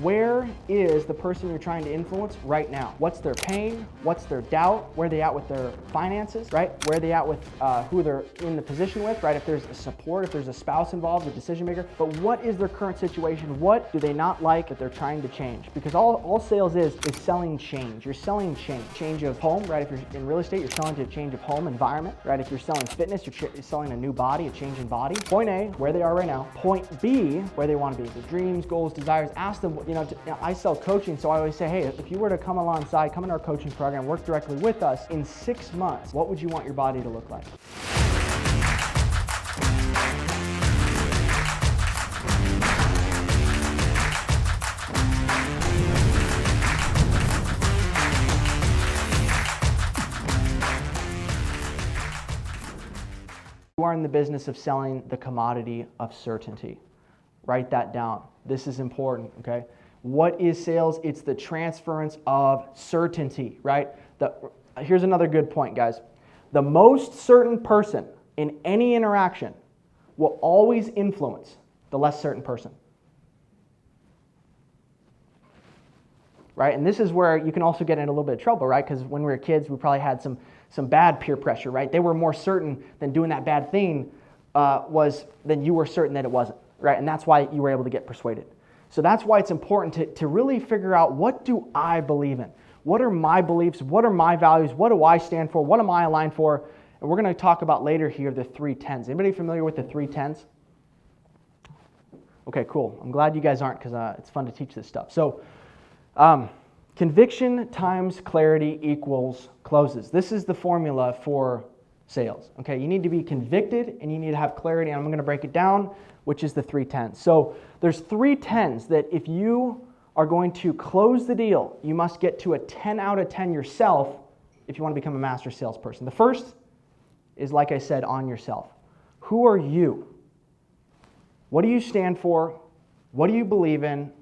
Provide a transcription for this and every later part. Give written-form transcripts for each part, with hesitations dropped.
Where is the person you're trying to influence right now? What's their pain? What's their doubt? Where are they at with their finances, right? Where are they at with who they're in the position with, right? If there's a support, if there's a spouse involved, a decision maker. But what is their current situation? What do they not like that they're trying to change? Because all sales is selling change. You're selling change. Change of home, right? If you're in real estate, you're selling to a change of home environment, right? If you're selling fitness, you're selling a new body, a change in body. Point A, where they are right now. Point B, where they want to be. The dreams, goals, desires. Ask them, I sell coaching, so I always say, hey, if you were to come alongside, come in our coaching program, work directly with us, in 6 months, what would you want your body to look like? You are in the business of selling the commodity of certainty. Write that down. This is important, okay? What is sales? It's the transference of certainty, right? Here's another good point, guys. The most certain person in any interaction will always influence the less certain person. Right? And this is where you can also get in a little bit of trouble, right? Because when we were kids, we probably had some bad peer pressure, right? They were more certain than doing that bad thing than you were certain that it wasn't, right? And that's why you were able to get persuaded. So that's why it's important to really figure out, what do I believe in? What are my beliefs? What are my values? What do I stand for? What am I aligned for? And we're going to talk about later here the 3 10s. Anybody familiar with the 3 10s? Okay, cool. I'm glad you guys aren't, because it's fun to teach this stuff. So conviction times clarity equals closes. This is the formula for sales. Okay, you need to be convicted and you need to have clarity, and I'm going to break it down, which is the 3 10s. So there's 3 10s that if you are going to close the deal, you must get to a 10 out of 10 yourself if you want to become a master salesperson. The first is, like I said, on yourself. Who are you? What do you stand for? What do you believe in?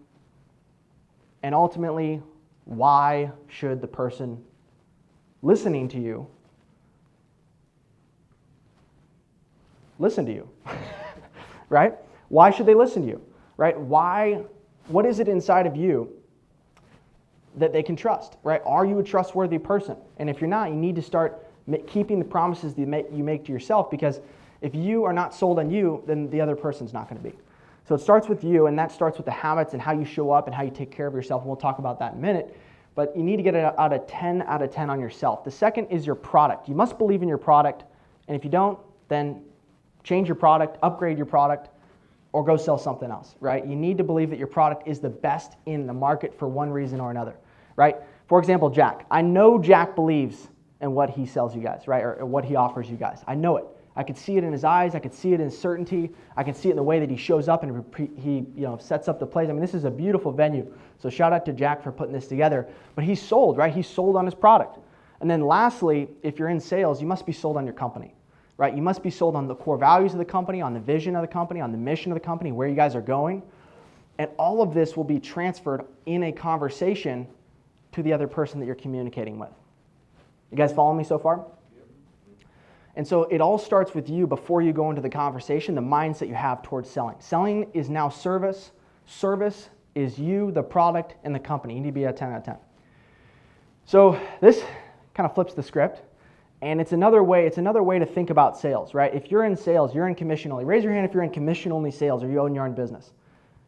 And ultimately, why should the person listening to you listen to you? Right? Why should they listen to you? Right? What is it inside of you that they can trust? Right? Are you a trustworthy person? And if you're not, you need to start keeping the promises that you make to yourself, because if you are not sold on you, then the other person's not going to be. So it starts with you, and that starts with the habits and how you show up and how you take care of yourself. And we'll talk about that in a minute. But you need to get it out of 10 out of 10 on yourself. The second is your product. You must believe in your product. And if you don't, then change your product, upgrade your product, or go sell something else, right? You need to believe that your product is the best in the market for one reason or another, right? For example, Jack. I know Jack believes in what he sells you guys, right? Or what he offers you guys. I know it. I could see it in his eyes. I could see it in his certainty. I can see it in the way that he shows up and he sets up the place. I mean, this is a beautiful venue. So shout out to Jack for putting this together. But he's sold, right? He's sold on his product. And then lastly, if you're in sales, you must be sold on your company, right? You must be sold on the core values of the company, on the vision of the company, on the mission of the company, where you guys are going. And all of this will be transferred in a conversation to the other person that you're communicating with. You guys follow me so far? And so it all starts with you before you go into the conversation, the mindset you have towards selling. Selling is now service. Service is you, the product, and the company. You need to be a 10 out of 10. So this kind of flips the script. And it's another way to think about sales, right? If you're in sales, you're in commission only. Raise your hand if you're in commission only sales or you own your own business,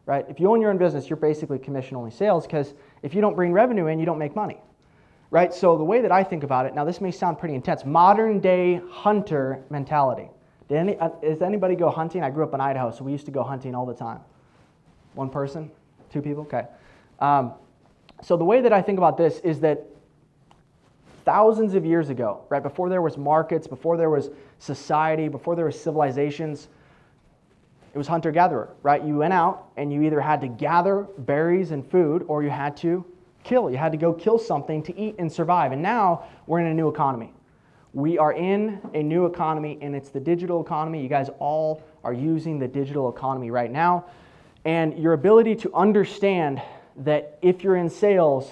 right? If you own your own business, you're basically commission only sales, because if you don't bring revenue in, you don't make money, right? So the way that I think about it, now this may sound pretty intense, modern day hunter mentality. Does anybody go hunting? I grew up in Idaho, so we used to go hunting all the time. One person? 2 people? Okay. So the way that I think about this is that thousands of years ago, right, before there was markets, before there was society, before there was civilizations, it was hunter-gatherer, right? You went out and you either had to gather berries and food, or you had to kill. You had to go kill something to eat and survive. And now we're in a new economy. We are in a new economy, and it's the digital economy. You guys all are using the digital economy right now. And your ability to understand that if you're in sales,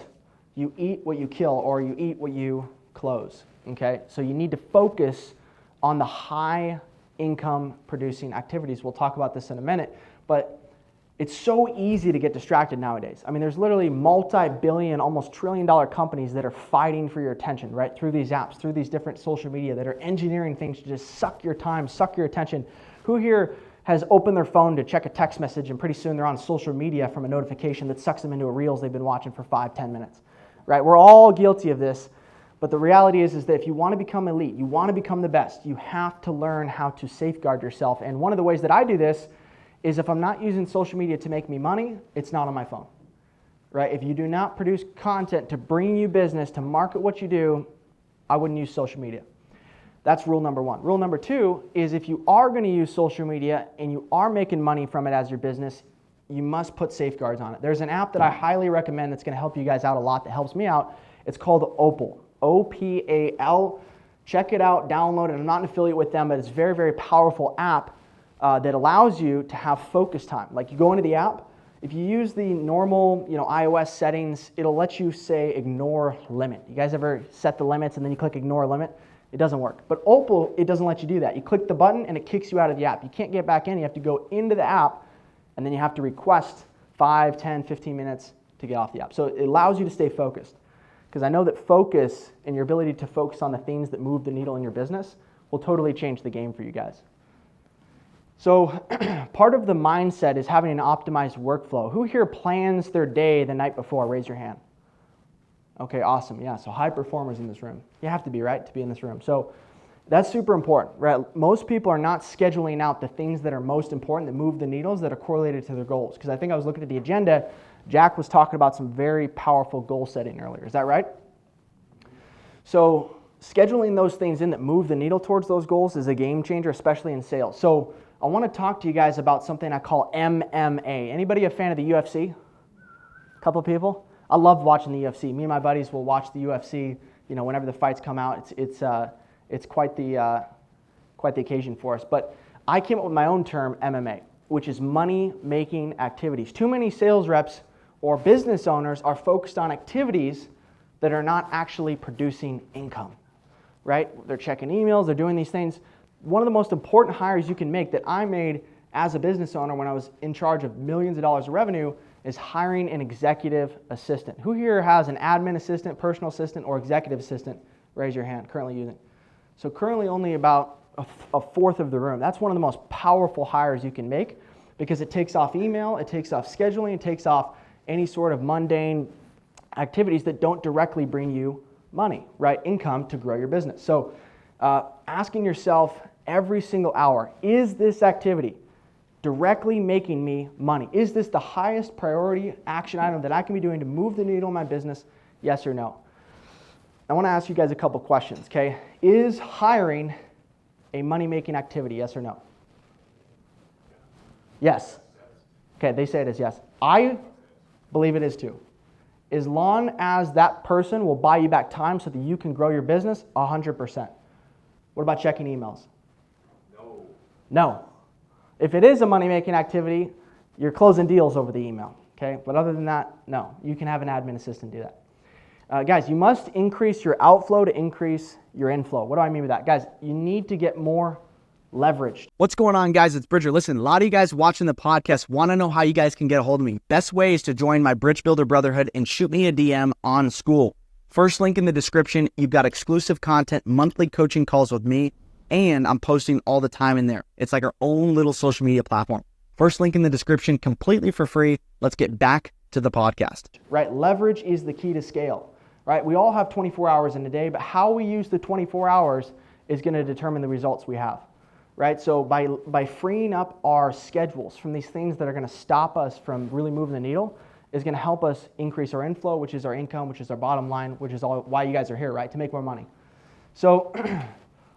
you eat what you kill, or you eat what you close, okay? So you need to focus on the high income producing activities. We'll talk about this in a minute, but It's so easy to get distracted nowadays. I mean, there's literally multi-billion, almost trillion-dollar companies that are fighting for your attention, right? Through these apps, through these different social media that are engineering things to just suck your time, suck your attention. Who here has opened their phone to check a text message and pretty soon they're on social media from a notification that sucks them into a reels they've been watching for 5-10 minutes, right? We're all guilty of this, but the reality is that if you want to become elite, you want to become the best, you have to learn how to safeguard yourself. And one of the ways that I do this is if I'm not using social media to make me money, it's not on my phone, right? If you do not produce content to bring you business, to market what you do, I wouldn't use social media. That's rule number one. Rule number two is if you are going to use social media and you are making money from it as your business, you must put safeguards on it. There's an app that I highly recommend that's going to help you guys out a lot, that helps me out. It's called Opal, O-P-A-L. Check it out, download it. I'm not an affiliate with them, but it's a very, very powerful app that allows you to have focus time. Like you go into the app, if you use the normal, iOS settings, it'll let you say ignore limit. You guys ever set the limits and then you click ignore limit? It doesn't work. But Opal, it doesn't let you do that. You click the button and it kicks you out of the app. You can't get back in. You have to go into the app and then you have to request 5, 10, 15 minutes to get off the app. So it allows you to stay focused. Because I know that focus and your ability to focus on the things that move the needle in your business will totally change the game for you guys. So part of the mindset is having an optimized workflow. Who here plans their day the night before? Raise your hand. Okay, awesome. Yeah, so high performers in this room. You have to be, right, to be in this room. So that's super important, right? Most people are not scheduling out the things that are most important, that move the needles, that are correlated to their goals. Because I think I was looking at the agenda, Jack was talking about some very powerful goal setting earlier. Is that right? So scheduling those things in that move the needle towards those goals is a game changer, especially in sales. So I want to talk to you guys about something I call MMA. Anybody a fan of the UFC? A couple of people? I love watching the UFC. Me and my buddies will watch the UFC. Whenever the fights come out, it's quite the occasion for us. But I came up with my own term, MMA, which is money-making activities. Too many sales reps or business owners are focused on activities that are not actually producing income, right? They're checking emails, they're doing these things. One of the most important hires you can make that I made as a business owner when I was in charge of millions of dollars of revenue is hiring an executive assistant. Who here has an admin assistant, personal assistant, or executive assistant? Raise your hand, currently using. So currently only about a fourth of the room. That's one of the most powerful hires you can make because it takes off email, it takes off scheduling, it takes off any sort of mundane activities that don't directly bring you money, right? Income to grow your business. So asking yourself every single hour, is this activity directly making me money? Is this the highest priority action item that I can be doing to move the needle in my business? Yes or no? I want to ask you guys a couple questions, okay? Is hiring a money-making activity, yes or no? Yes. Okay, they say it is yes. I believe it is too. As long as that person will buy you back time so that you can grow your business, 100%. What about checking emails? No. If it is a money-making activity, you're closing deals over the email, okay? But other than that, no. You can have an admin assistant do that. Guys, you must increase your outflow to increase your inflow. What do I mean by that? Guys, you need to get more leverage. What's going on, guys? It's Bridger. Listen, a lot of you guys watching the podcast want to know how you guys can get a hold of me. Best way is to join my Bridge Builder Brotherhood and shoot me a DM on School. First link in the description. You've got exclusive content, monthly coaching calls with me, and I'm posting all the time in there. It's like our own little social media platform. First link in the description, completely for free. Let's get back to the podcast. Right, leverage is the key to scale, right? We all have 24 hours in a day, but how we use the 24 hours is going to determine the results we have, right? So by freeing up our schedules from these things that are going to stop us from really moving the needle is going to help us increase our inflow, which is our income, which is our bottom line, which is all why you guys are here, right? To make more money. So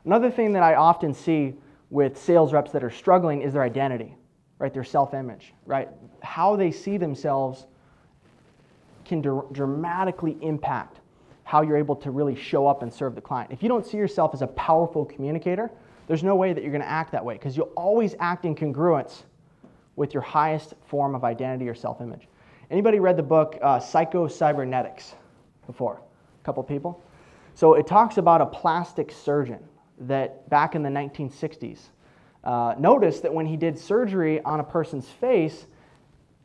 another thing that I often see with sales reps that are struggling is their identity, right? Their self-image, right? How they see themselves can dramatically impact how you're able to really show up and serve the client. If you don't see yourself as a powerful communicator, there's no way that you're going to act that way because you'll always act in congruence with your highest form of identity or self-image. Anybody read the book Psycho-Cybernetics before? A couple people? So it talks about a plastic surgeon that back in the 1960s noticed that when he did surgery on a person's face,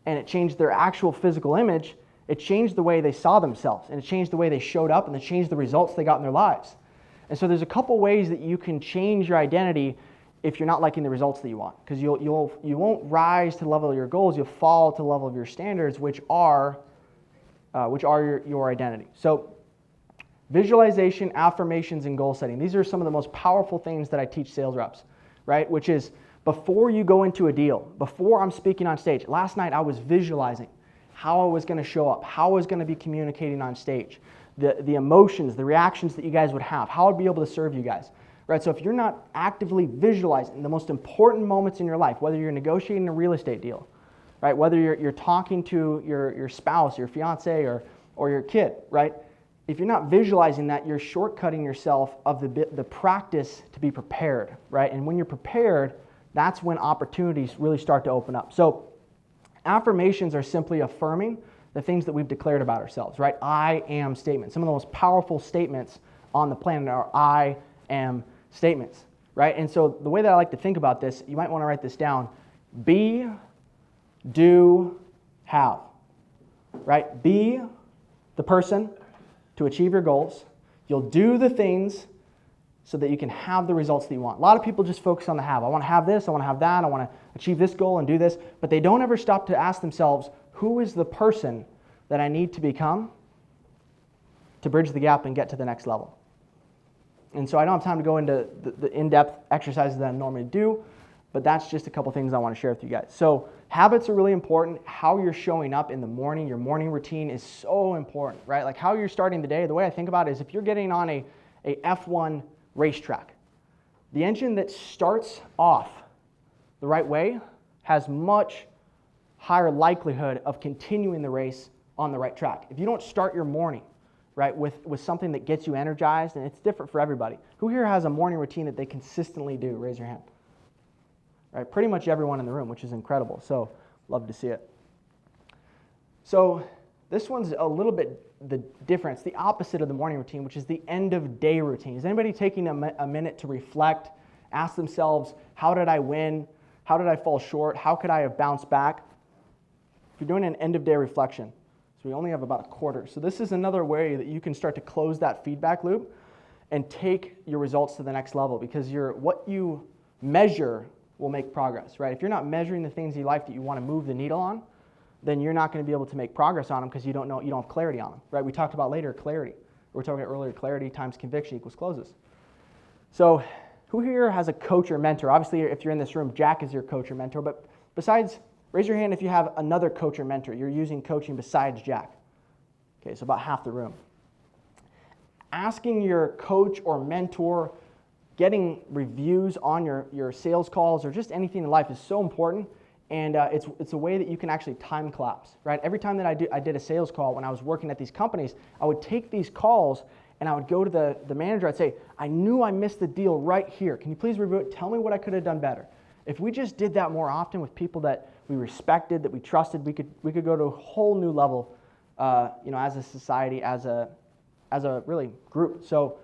and it changed their actual physical image, it changed the way they saw themselves, and it changed the way they showed up, and it changed the results they got in their lives. And so there's a couple ways that you can change your identity if you're not liking the results that you want, because you won't rise to the level of your goals, you'll fall to the level of your standards, which are your identity. So visualization, affirmations, and goal setting. These are some of the most powerful things that I teach sales reps, right? Which is before you go into a deal, before I'm speaking on stage. Last night I was visualizing how I was going to show up, how I was going to be communicating on stage, the emotions, the reactions that you guys would have, how I'd be able to serve you guys, right? So if you're not actively visualizing the most important moments in your life, whether you're negotiating a real estate deal, right? Whether you're talking to your spouse, your fiance, or your kid, right? If you're not visualizing that, you're shortcutting yourself of the practice to be prepared, right? And when you're prepared, that's when opportunities really start to open up. So affirmations are simply affirming the things that we've declared about ourselves, right? I am statements. Some of the most powerful statements on the planet are I am statements, right? And so the way that I like to think about this, you might want to write this down: be, do, have, right? Be the person to achieve your goals. You'll do the things so that you can have the results that you want. A lot of people just focus on the have. I want to have this, I want to have that, I want to achieve this goal and do this, but they don't ever stop to ask themselves, who is the person that I need to become to bridge the gap and get to the next level? And so I don't have time to go into the in-depth exercises that I normally do, but that's just a couple things I want to share with you guys. So habits are really important. How you're showing up in the morning, your morning routine is so important, right? Like how you're starting the day. The way I think about it is if you're getting on a F1 racetrack, the engine that starts off the right way has much higher likelihood of continuing the race on the right track. If you don't start your morning, right, with something that gets you energized, and it's different for everybody. Who here has a morning routine that they consistently do? Raise your hand. Right, pretty much everyone in the room, which is incredible. So love to see it. So this one's a little bit the difference, the opposite of the morning routine, which is the end of day routine. Is anybody taking a minute to reflect, ask themselves, how did I win? How did I fall short? How could I have bounced back? If you're doing an end of day reflection, so we only have about a quarter. So this is another way that you can start to close that feedback loop and take your results to the next level, because what you measure will make progress, right? If you're not measuring the things in your life that you want to move the needle on, then you're not going to be able to make progress on them because you don't have clarity on them, right? We talked about later clarity. We were talking about earlier, clarity times conviction equals closes. So who here has a coach or mentor? Obviously, if you're in this room, Jack is your coach or mentor, but besides, raise your hand if you have another coach or mentor. You're using coaching besides Jack. Okay, so about half the room. Asking your coach or mentor, getting reviews on your sales calls or just anything in life is so important, and it's a way that you can actually time collapse, right? Every time that I did a sales call when I was working at these companies, I would take these calls and I would go to the manager. I'd say, I knew I missed the deal right here. Can you please review it? Tell me what I could have done better. If we just did that more often with people that we respected, that we trusted, we could go to a whole new level, as a society, as a really group. So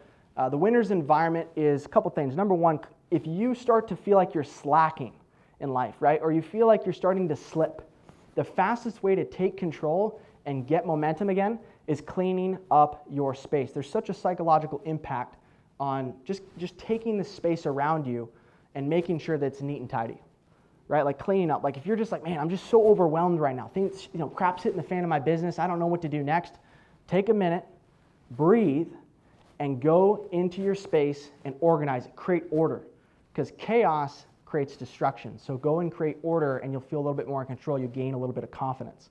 the winner's environment is a couple things. Number one, if you start to feel like you're slacking in life, right, or you feel like you're starting to slip, the fastest way to take control and get momentum again is cleaning up your space. There's such a psychological impact on just taking the space around you and making sure that it's neat and tidy, right? Like cleaning up. Like if you're just like, man, I'm just so overwhelmed right now. Things, crap's hitting the fan of my business. I don't know what to do next. Take a minute, breathe, and go into your space and organize it. Create order, because chaos creates destruction. So go and create order, and you'll feel a little bit more in control. You gain a little bit of confidence.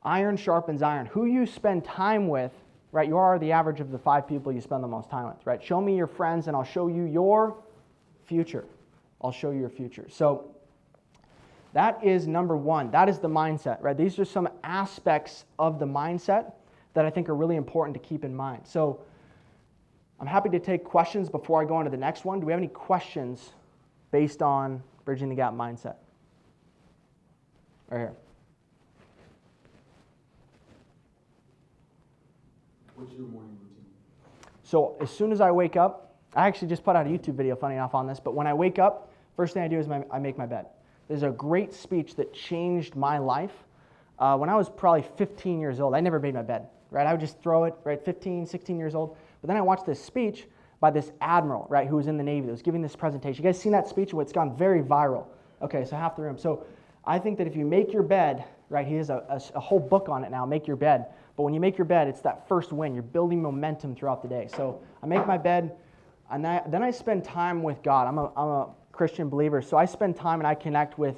Iron sharpens iron. Who you spend time with, right? You are the average of the 5 people you spend the most time with, right? Show me your friends, and I'll show you your future. I'll show you your future. So that is number one. That is the mindset, right? These are some aspects of the mindset that I think are really important to keep in mind. So I'm happy to take questions before I go on to the next one. Do we have any questions based on bridging the gap mindset? Right here. What's your morning routine? So as soon as I wake up, I actually just put out a YouTube video, funny enough, on this, but when I wake up, first thing I do is I make my bed. There's a great speech that changed my life. When I was probably 15 years old, I never made my bed, right? I would just throw it, right, 15, 16 years old. But then I watched this speech by this admiral, right, who was in the Navy that was giving this presentation. You guys seen that speech? It's gone very viral. Okay, so half the room. So I think that if you make your bed, right, he has a whole book on it now, Make Your Bed. But when you make your bed, it's that first win. You're building momentum throughout the day. So I make my bed, and then I spend time with God. I'm a Christian believer, so I spend time and I connect with,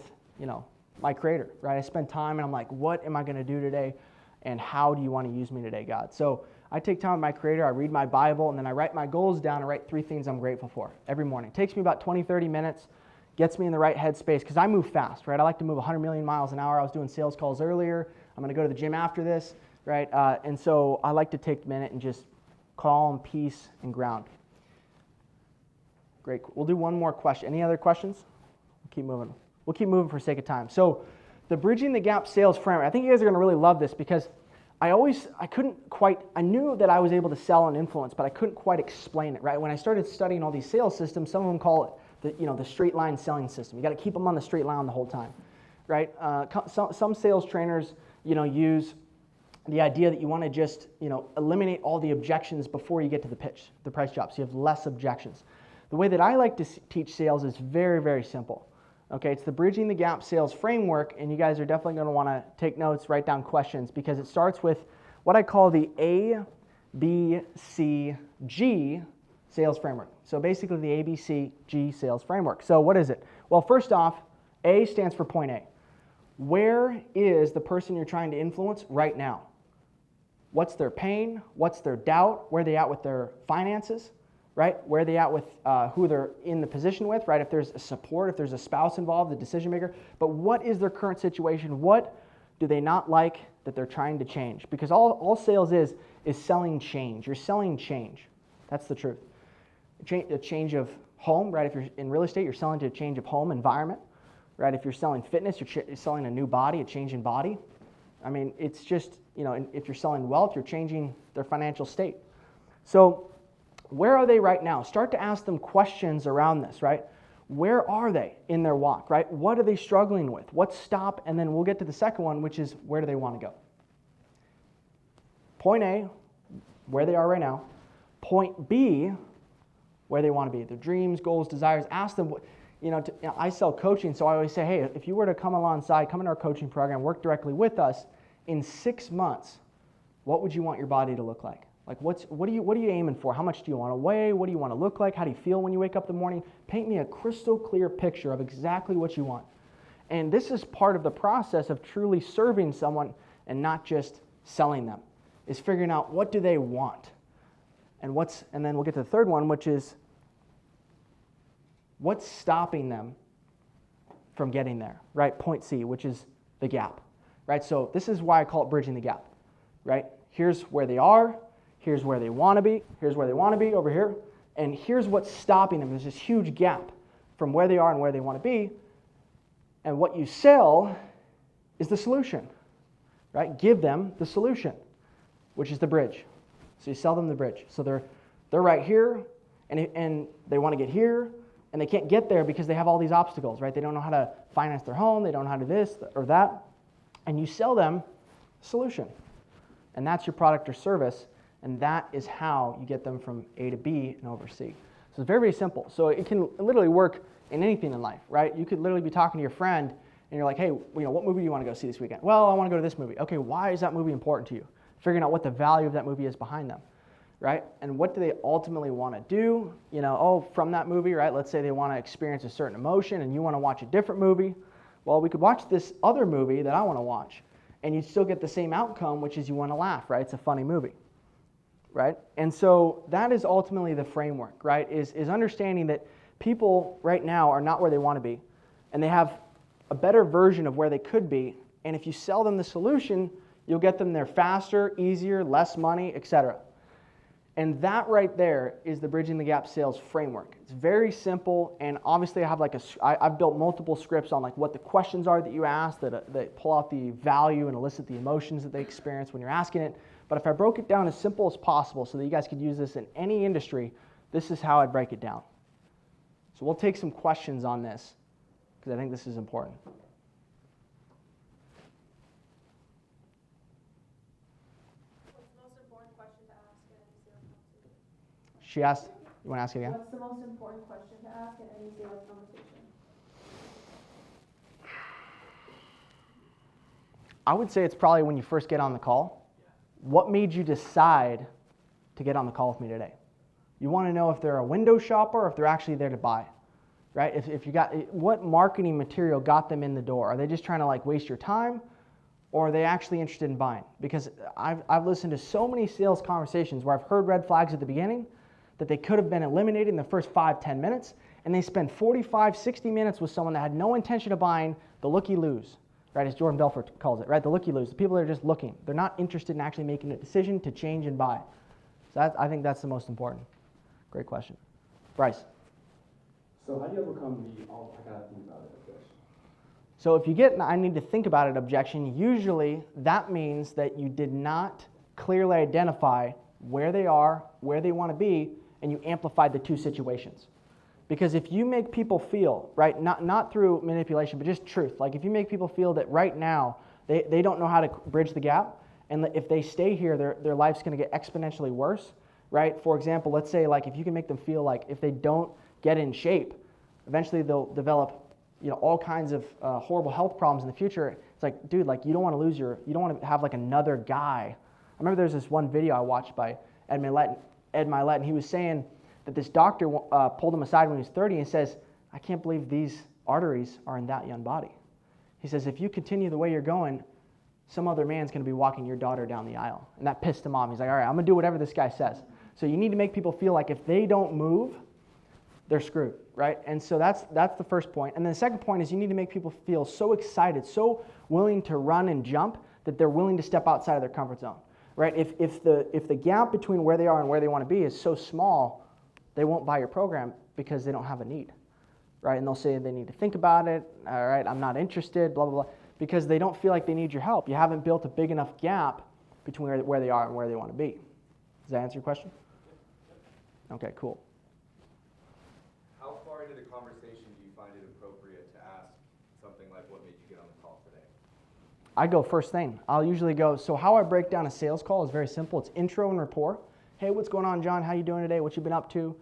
my Creator, right? I spend time and I'm like, what am I going to do today, and how do you want to use me today, God? So I take time with my Creator, I read my Bible, and then I write my goals down and write 3 things I'm grateful for every morning. It takes me about 20, 30 minutes, gets me in the right headspace, because I move fast, right? I like to move 100 million miles an hour. I was doing sales calls earlier. I'm going to go to the gym after this, right? And so I like to take a minute and just calm, peace, and ground. Great. We'll do one more question. Any other questions? We'll keep moving. We'll keep moving for sake of time. So the Bridging the Gap sales framework, I think you guys are going to really love this, because I knew that I was able to sell and influence, but I couldn't quite explain it, right? When I started studying all these sales systems, some of them call it the straight line selling system. You got to keep them on the straight line the whole time, right? Some sales trainers, use the idea that you want to just, eliminate all the objections before you get to the pitch, the price drop, so you have less objections. The way that I like to teach sales is very, very simple. Okay, it's the Bridging the Gap sales framework, and you guys are definitely going to want to take notes, write down questions, because it starts with what I call the A, B, C, G sales framework. So basically the A, B, C, G sales framework. So what is it? Well, first off, A stands for point A. Where is the person you're trying to influence right now? What's their pain? What's their doubt? Where are they at with their finances? Right? Where are they at with who they're in the position with, right? If there's a support, if there's a spouse involved, the decision maker. But what is their current situation? What do they not like that they're trying to change? Because all sales is selling change. You're selling change. That's the truth. A change of home, right? If you're in real estate, you're selling to a change of home environment, right? If you're selling fitness, you're selling a new body, a change in body. I mean, it's just, if you're selling wealth, you're changing their financial state. So where are they right now? Start to ask them questions around this, right? Where are they in their walk, right? What are they struggling with? What's stop? And then we'll get to the second one, which is where do they want to go? Point A, where they are right now. Point B, where they want to be. Their dreams, goals, desires. Ask them, I sell coaching, so I always say, hey, if you were to come alongside, come in our coaching program, work directly with us, in 6 months, what would you want your body to look like? Like, what are you aiming for? How much do you want to weigh? What do you want to look like? How do you feel when you wake up in the morning? Paint me a crystal clear picture of exactly what you want. And this is part of the process of truly serving someone and not just selling them, is figuring out what do they want. And then we'll get to the third one, which is what's stopping them from getting there, right? Point C, which is the gap, right? So this is why I call it Bridging the Gap, right? Here's where they are. Here's where they want to be. Here's where they want to be over here. And here's what's stopping them. There's this huge gap from where they are and where they want to be. And what you sell is the solution, right? Give them the solution, which is the bridge. So you sell them the bridge. So they're right here, and they want to get here, and they can't get there because they have all these obstacles, right? They don't know how to finance their home. They don't know how to do this or that. And you sell them a solution. And that's your product or service. And that is how you get them from A to B and over C. So it's very, very simple. So it can literally work in anything in life, right? You could literally be talking to your friend, and you're like, hey, what movie do you want to go see this weekend? Well, I want to go to this movie. Okay, why is that movie important to you? Figuring out what the value of that movie is behind them, right? And what do they ultimately want to do? From that movie, right? Let's say they want to experience a certain emotion, and you want to watch a different movie. Well, we could watch this other movie that I want to watch, and you still get the same outcome, which is you want to laugh, right? It's a funny movie. Right? And so that is ultimately the framework, right? Is understanding that people right now are not where they want to be, and they have a better version of where they could be. And if you sell them the solution, you'll get them there faster, easier, less money, etc. And that right there is the Bridging the Gap sales framework. It's very simple, and obviously I have I've built multiple scripts on what the questions are that you ask that pull out the value and elicit the emotions that they experience when you're asking it. But if I broke it down as simple as possible so that you guys could use this in any industry, this is how I'd break it down. So we'll take some questions on this because I think this is important. What's the most important question to ask in any sales conversation? She asked, you want to ask it again? What's the most important question to ask in any sales conversation? I would say it's probably when you first get on the call. What made you decide to get on the call with me today? You want to know if they're a window shopper or if they're actually there to buy, right? If you got, what marketing material got them in the door? Are they just trying to like waste your time, or are they actually interested in buying? Because I've listened to so many sales conversations where I've heard red flags at the beginning that they could have been eliminated in the first 5-10 minutes, and they spend 45-60 minutes with someone that had no intention of buying, the looky-loos, right, as Jordan Belfort calls it, right, the looky-loos, the people that are just looking. They're not interested in actually making a decision to change and buy. So I think that's the most important. Great question. Bryce. So how do you overcome the I gotta think about it objection? So if you get an I need to think about it objection, usually that means that you did not clearly identify where they are, where they want to be, and you amplified the two situations. Because if you make people feel, right, not through manipulation, but just truth, like if you make people feel that right now they don't know how to bridge the gap, and if they stay here, their life's going to get exponentially worse, right? For example, let's say like if you can make them feel like if they don't get in shape, eventually they'll develop all kinds of horrible health problems in the future. It's like, dude, like you don't want to lose you don't want to have like another guy. I remember there's this one video I watched by Ed Milet, and he was saying that this doctor pulled him aside when he was 30 and says, I can't believe these arteries are in that young body. He says, if you continue the way you're going, some other man's going to be walking your daughter down the aisle. And that pissed him off. He's like, all right, I'm going to do whatever this guy says. So you need to make people feel like if they don't move, they're screwed, right? And so that's the first point. And then the second point is you need to make people feel so excited, so willing to run and jump that they're willing to step outside of their comfort zone, right? If the gap between where they are and where they want to be is so small, they won't buy your program because they don't have a need, right? And they'll say they need to think about it, all right, I'm not interested, blah, blah, blah, because they don't feel like they need your help. You haven't built a big enough gap between where they are and where they want to be. Does that answer your question? Okay, cool. How far into the conversation do you find it appropriate to ask something like what made you get on the call today? I go first thing. I'll usually go, so how I break down a sales call is very simple. It's intro and rapport. Hey, what's going on, John? How you doing today? What you been up to?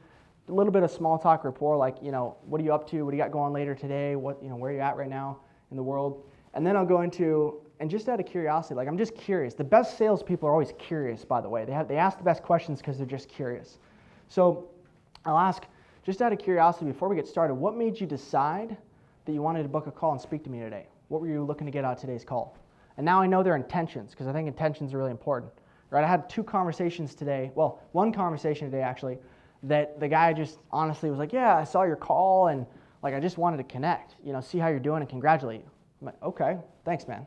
A little bit of small talk rapport, like, what are you up to? What do you got going later today? What, where are you at right now in the world? And then I'll go into, and just out of curiosity, like I'm just curious. The best salespeople are always curious, by the way. They ask the best questions because they're just curious. So I'll ask, just out of curiosity, before we get started, what made you decide that you wanted to book a call and speak to me today? What were you looking to get out of today's call? And now I know their intentions, because I think intentions are really important. Right? I had two conversations today, well, one conversation today actually, that the guy just honestly was like, yeah, I saw your call and like I just wanted to connect, see how you're doing and congratulate you. I'm like, okay, thanks, man.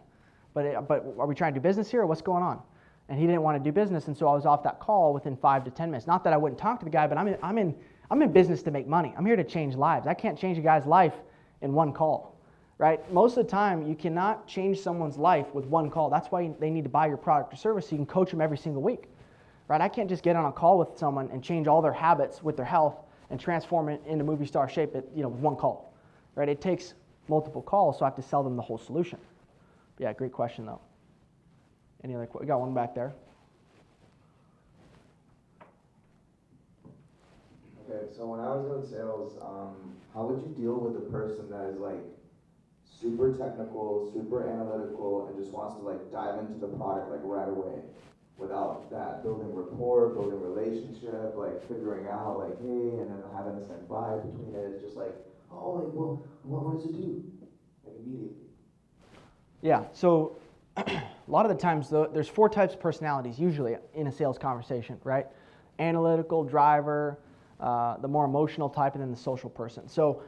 But are we trying to do business here or what's going on? And he didn't want to do business, and so I was off that call within 5 to 10 minutes. Not that I wouldn't talk to the guy, but I'm in business to make money. I'm here to change lives. I can't change a guy's life in one call, right? Most of the time, you cannot change someone's life with one call. That's why they need to buy your product or service so you can coach them every single week, right? I can't just get on a call with someone and change all their habits with their health and transform it into movie star shape with one call, right? It takes multiple calls, so I have to sell them the whole solution. Yeah, great question though. Any other questions? We got one back there. Okay, so when I was doing sales, how would you deal with a person that is like super technical, super analytical, and just wants to like dive into the product like right away, without that building rapport, building relationship, like figuring out like, hey, and then having this like vibe between it? It's just like, oh, like, well, what does it do? Like immediately. Yeah, so a lot of the times there's 4 types of personalities usually in a sales conversation, right? Analytical, driver, the more emotional type, and then the social person. So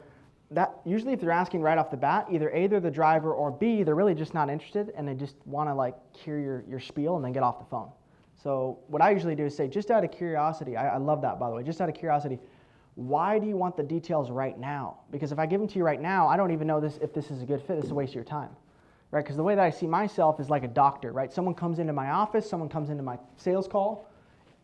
that usually if they're asking right off the bat, either A, they're the driver, or B, they're really just not interested and they just want to like hear your spiel and then get off the phone. So what I usually do is say, just out of curiosity, I love that by the way, just out of curiosity, why do you want the details right now? Because if I give them to you right now, I don't even know if this is a good fit. This is a waste of your time, right? Because the way that I see myself is like a doctor, right? Someone comes into my office, someone comes into my sales call,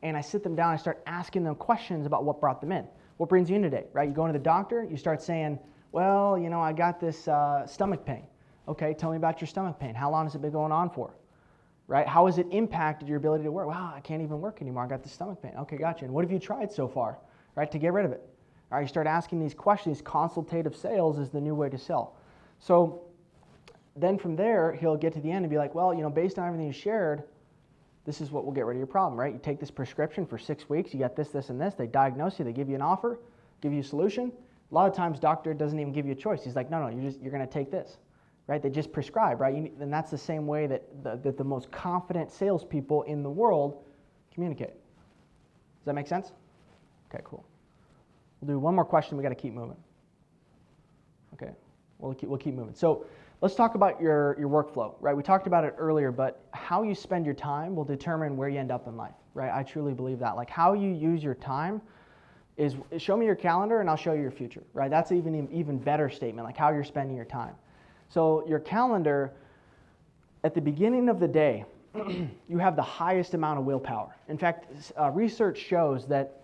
and I sit them down and start asking them questions about what brought them in. What brings you in today, right? You go into the doctor, you start saying, Well, I got this stomach pain. Okay, tell me about your stomach pain. How long has it been going on for? Right? How has it impacted your ability to work? Wow, I can't even work anymore. I got this stomach pain. Okay, gotcha. And what have you tried so far, right, to get rid of it? All right, you start asking these questions. Consultative sales is the new way to sell. So then from there, he'll get to the end and be like, well, based on everything you shared, this is what will get rid of your problem, right? You take this prescription for 6 weeks, you got this, this, and this. They diagnose you, they give you an offer, give you a solution. A lot of times, doctor doesn't even give you a choice. He's like, no, you're going to take this, right? They just prescribe, right? And that's the same way that the most confident salespeople in the world communicate. Does that make sense? Okay, cool. We'll do one more question. We got to keep moving. Okay, we'll keep moving. So let's talk about your workflow, right? We talked about it earlier, but how you spend your time will determine where you end up in life, right? I truly believe that. Like how you use your time is show me your calendar and I'll show you your future, right? That's an even better statement, like how you're spending your time. So your calendar, at the beginning of the day, you have the highest amount of willpower. In fact, research shows that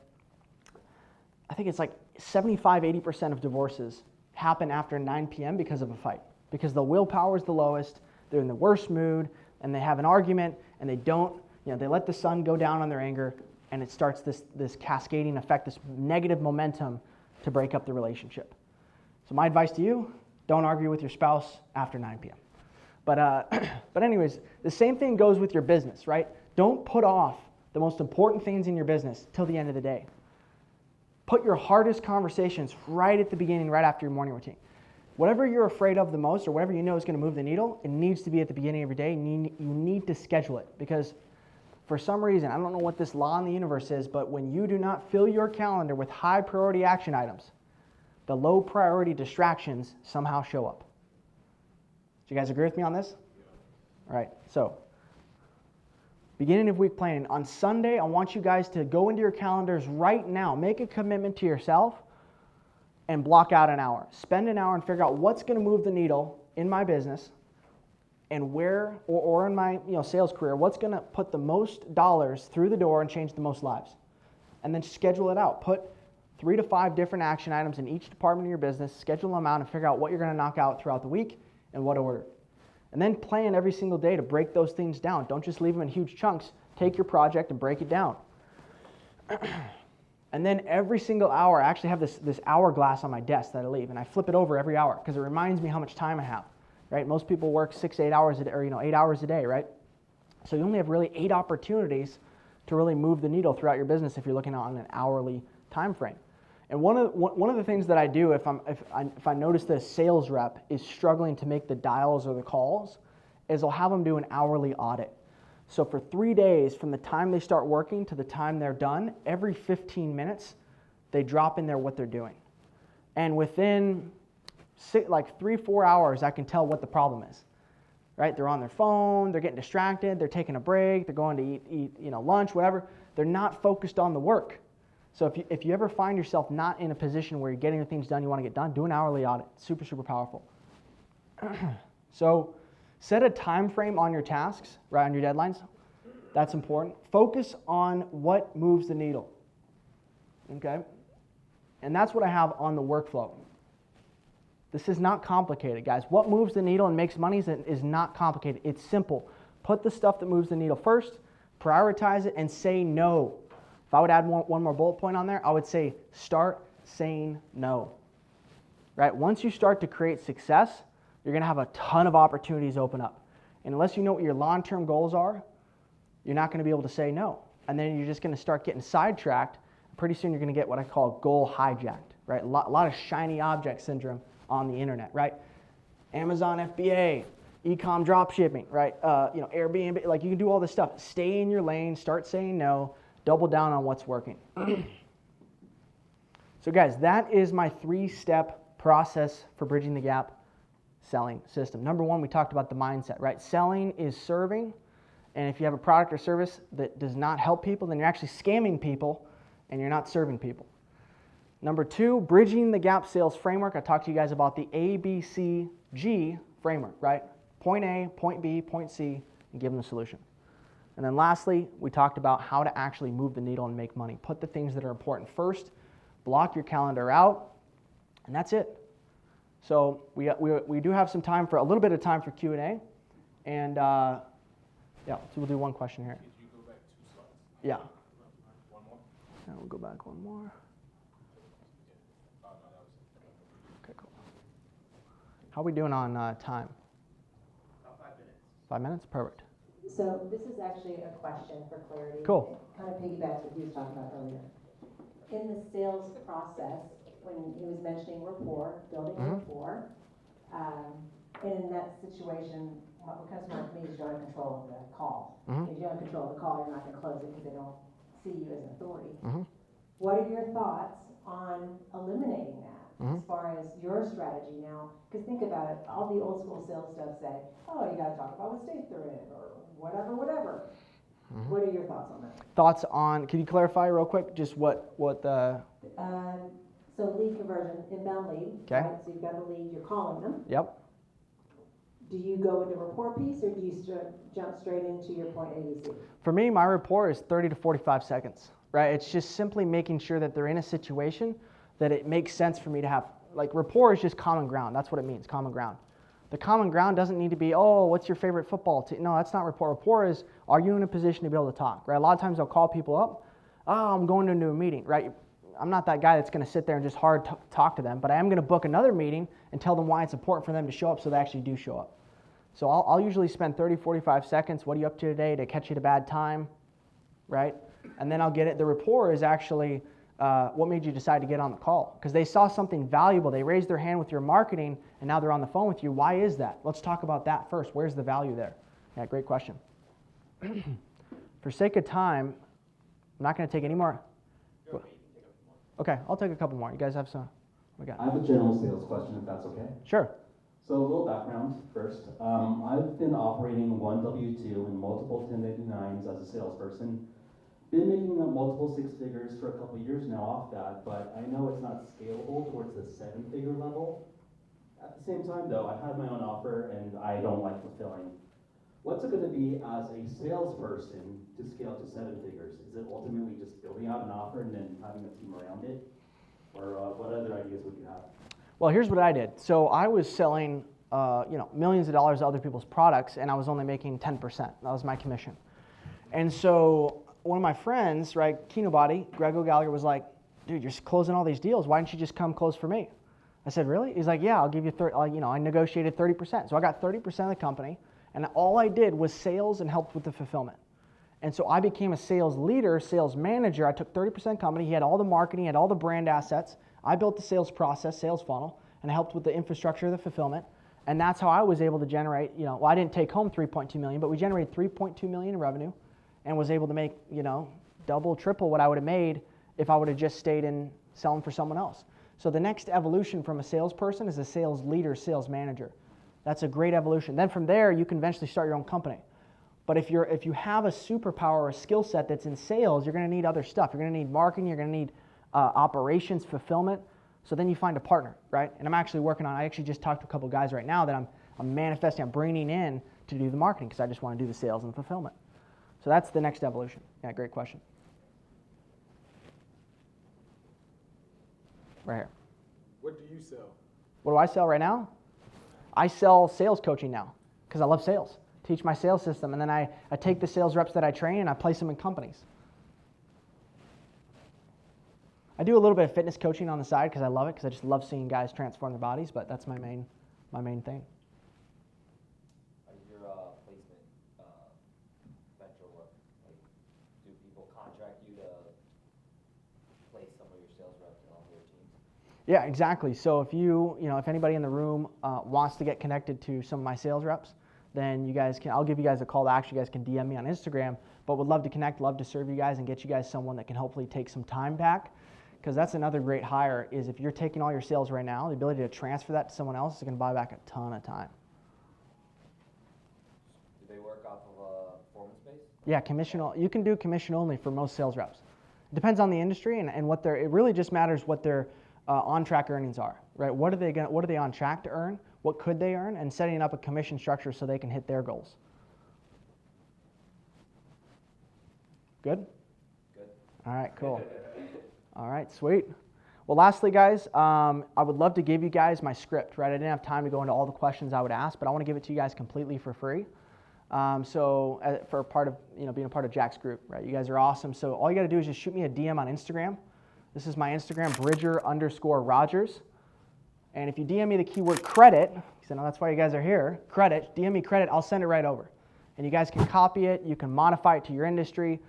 I think it's like 75-80% of divorces happen after 9 p.m. because of a fight. Because the willpower is the lowest, they're in the worst mood, and they have an argument, and they don't, they let the sun go down on their anger, and it starts this cascading effect, this negative momentum to break up the relationship. So my advice to you, don't argue with your spouse after 9 p.m. But anyways, the same thing goes with your business, right? Don't put off the most important things in your business till the end of the day. Put your hardest conversations right at the beginning, right after your morning routine. Whatever you're afraid of the most or whatever you know is going to move the needle, it needs to be at the beginning of your day. You need to schedule it because for some reason, I don't know what this law in the universe is, but when you do not fill your calendar with high priority action items, the low priority distractions somehow show up. Do you guys agree with me on this? All right, so beginning of week planning. On Sunday, I want you guys to go into your calendars right now. Make a commitment to yourself and block out an hour. Spend an hour and figure out what's going to move the needle in my business and where, or in my sales career, what's going to put the most dollars through the door and change the most lives. And then schedule it out. Put 3 to 5 different action items in each department of your business, schedule them out, and figure out what you're going to knock out throughout the week and what order. And then plan every single day to break those things down. Don't just leave them in huge chunks. Take your project and break it down. And then every single hour, I actually have this hourglass on my desk that I leave, and I flip it over every hour because it reminds me how much time I have. Right? Most people work 6-8 hours a day, or 8 hours a day, right? So you only have really 8 opportunities to really move the needle throughout your business if you're looking on an hourly time frame. And one of the things that I do if I notice that a sales rep is struggling to make the dials or the calls, is I'll have them do an hourly audit. So for 3 days, from the time they start working to the time they're done, every 15 minutes, they drop in there what they're doing. And within 3-4 hours, I can tell what the problem is. Right? They're on their phone, they're getting distracted, they're taking a break, they're going to eat lunch, whatever. They're not focused on the work. So if you ever find yourself not in a position where you're getting the things done you want to get done, do an hourly audit. Super, super powerful. So set a time frame on your tasks, right, on your deadlines. That's important. Focus on what moves the needle. Okay? And that's what I have on the workflow. This is not complicated, guys. What moves the needle and makes money is not complicated. It's simple. Put the stuff that moves the needle first, prioritize it, and say no. If I would add one more bullet point on there, I would say start saying no. Right? Once you start to create success, you're going to have a ton of opportunities open up. And unless you know what your long-term goals are, you're not going to be able to say no. And then you're just going to start getting sidetracked. Pretty soon you're going to get what I call goal hijacked. Right? A lot of shiny object syndrome on the internet, right? Amazon FBA, e-com drop shipping, right? Airbnb, like you can do all this stuff. Stay in your lane, start saying no, double down on what's working. So guys, that is my 3-step process for bridging the gap selling system. Number 1, we talked about the mindset, right? Selling is serving, and if you have a product or service that does not help people, then you're actually scamming people and you're not serving people. Number 2, bridging the gap sales framework. I talked to you guys about the ABCG framework, right? Point A, point B, point C, and give them the solution. And then lastly, we talked about how to actually move the needle and make money. Put the things that are important first, block your calendar out, and that's it. So we do have some time for a little bit of time for Q&A. And yeah, so we'll do one question here. Could you go back 2 slides? Yeah. One more? And we'll go back one more. Oh, no, that was it. Okay, cool. How are we doing on time? About 5 minutes. 5 minutes? Perfect. So this is actually a question for clarity. Cool. It kind of piggybacks what he was talking about earlier. In the sales process, when he was mentioning rapport, building rapport, and in that situation, what becomes more for me is you don't have control of the call. If you don't have control of the call, you're not going to close it because they don't see you as an authority. What are your thoughts on eliminating that as far as your strategy now? Because think about it, all the old school sales stuff say, oh, you got to talk about what state they're in or whatever. What are your thoughts on that? Thoughts on, can you clarify real quick just what the... So lead conversion, inbound lead, Okay. right? So you've got the lead, you're calling them. Yep. Do you go with the rapport piece or do you jump straight into your point ABC? For me, my rapport is 30 to 45 seconds, right? It's just simply making sure that they're in a situation that it makes sense for me to have. Like rapport is just common ground. That's what it means, common ground. The common ground doesn't need to be, oh, what's your favorite football team? No, that's not rapport. Rapport is, are you in a position to be able to talk, right? A lot of times I'll call people up, oh, I'm going into a meeting, right? I'm not that guy that's going to sit there and just hard talk to them, but I am going to book another meeting and tell them why it's important for them to show up so they actually do show up. So I'll usually spend 30, 45 seconds, what are you up to today, to catch you at a bad time, right? And then I'll get it. The rapport is actually what made you decide to get on the call? Because they saw something valuable. They raised their hand with your marketing, and now they're on the phone with you. Why is that? Let's talk about that first. Where's the value there? Yeah, great question. For sake of time, I'm not going to take any more. Okay, I'll take a couple more. You guys have some? We got. I have a general sales question, if that's okay. Sure. So a little background first. I've been operating one W-2 and multiple 1099s as a salesperson. Been making up multiple 6 figures for a couple years now off that, but I know it's not scalable towards the 7-figure level. At the same time though, I've had my own offer and I don't like fulfilling. What's it going to be as a salesperson to scale to 7 figures? Is it ultimately just building out an offer and then having a team around it? Or what other ideas would you have? Well, here's what I did. So I was selling millions of dollars of other people's products, and I was only making 10%. That was my commission. And so one of my friends, right, KinoBody, Greg O'Gallagher, was like, dude, you're closing all these deals. Why don't you just come close for me? I said, really? He's like, yeah, I'll give you 30. I negotiated 30%. So I got 30% of the company, and all I did was sales and helped with the fulfillment. And so I became a sales leader, sales manager. I took 30% company. He had all the marketing, he had all the brand assets. I built the sales process, sales funnel, and I helped with the infrastructure of the fulfillment. And that's how I was able to generate, I didn't take home 3.2 million, but we generated 3.2 million in revenue and was able to make, double, triple what I would have made if I would have just stayed in selling for someone else. So the next evolution from a salesperson is a sales leader, sales manager. That's a great evolution. Then from there, you can eventually start your own company. But if you have a superpower or a skill set that's in sales, you're going to need other stuff. You're going to need marketing. You're going to need operations, fulfillment. So then you find a partner, right? And I'm actually I actually just talked to a couple of guys right now that I'm manifesting, I'm bringing in to do the marketing because I just want to do the sales and fulfillment. So that's the next evolution. Yeah, great question. Right here. What do you sell? What do I sell right now? I sell sales coaching now because I love sales. Teach my sales system, and then I take the sales reps that I train and I place them in companies. I do a little bit of fitness coaching on the side because I love it, because I just love seeing guys transform their bodies, but that's my main thing. Your placement venture work, do people contract you to place some of your sales reps on your teams? Yeah, exactly. So if anybody in the room wants to get connected to some of my sales reps, then I'll give you guys a call to action. You guys can DM me on Instagram, but would love to connect, love to serve you guys and get you guys someone that can hopefully take some time back. Because that's another great hire, is if you're taking all your sales right now, the ability to transfer that to someone else is going to buy back a ton of time. Do they work off of a performance base? Yeah, you can do commission only for most sales reps. It depends on the industry and what it really just matters what their on-track earnings are, right? What are they on track to earn? What could they earn? And setting up a commission structure so they can hit their goals. Good? Good. All right, cool. All right, sweet. Well, lastly, guys, I would love to give you guys my script, right? I didn't have time to go into all the questions I would ask, but I want to give it to you guys completely for free. For a part of, being a part of Jack's group, right? You guys are awesome. So all you got to do is just shoot me a DM on Instagram. This is my Instagram, Bridger_Rogers. And if you DM me the keyword credit, because I know that's why you guys are here, credit, DM me credit, I'll send it right over. And you guys can copy it, you can modify it to your industry.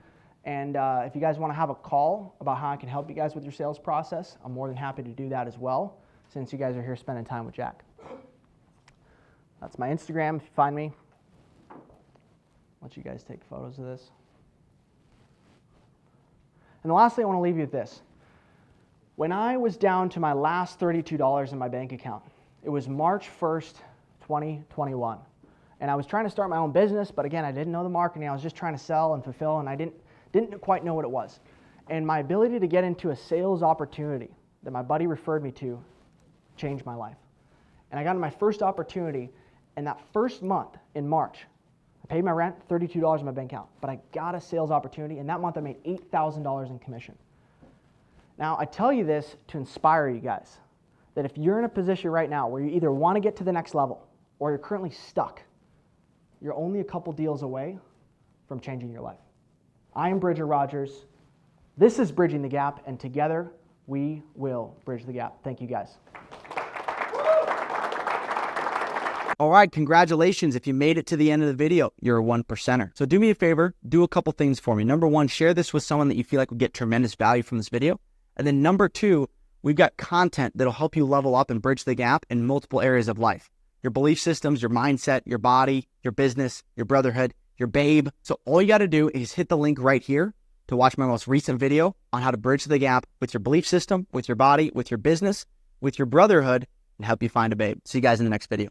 And if you guys want to have a call about how I can help you guys with your sales process, I'm more than happy to do that as well, since you guys are here spending time with Jack. That's my Instagram, if you find me. I'll let you guys take photos of this. And the last thing I want to leave you with this. When I was down to my last $32 in my bank account, it was March 1st, 2021. And I was trying to start my own business, but again, I didn't know the marketing. I was just trying to sell and fulfill, and I didn't quite know what it was. And my ability to get into a sales opportunity that my buddy referred me to changed my life. And I got into my first opportunity, and that first month in March, I paid my rent, $32 in my bank account, but I got a sales opportunity, and that month I made $8,000 in commission. Now, I tell you this to inspire you guys, that if you're in a position right now where you either want to get to the next level or you're currently stuck, you're only a couple deals away from changing your life. I am Bridger Rogers. This is Bridging the Gap, and together we will bridge the gap. Thank you, guys. All right, congratulations. If you made it to the end of the video, you're a 1%er. So do me a favor, do a couple things for me. Number one, share this with someone that you feel like would get tremendous value from this video. And then number two, we've got content that'll help you level up and bridge the gap in multiple areas of life. Your belief systems, your mindset, your body, your business, your brotherhood, your babe. So all you got to do is hit the link right here to watch my most recent video on how to bridge the gap with your belief system, with your body, with your business, with your brotherhood, and help you find a babe. See you guys in the next video.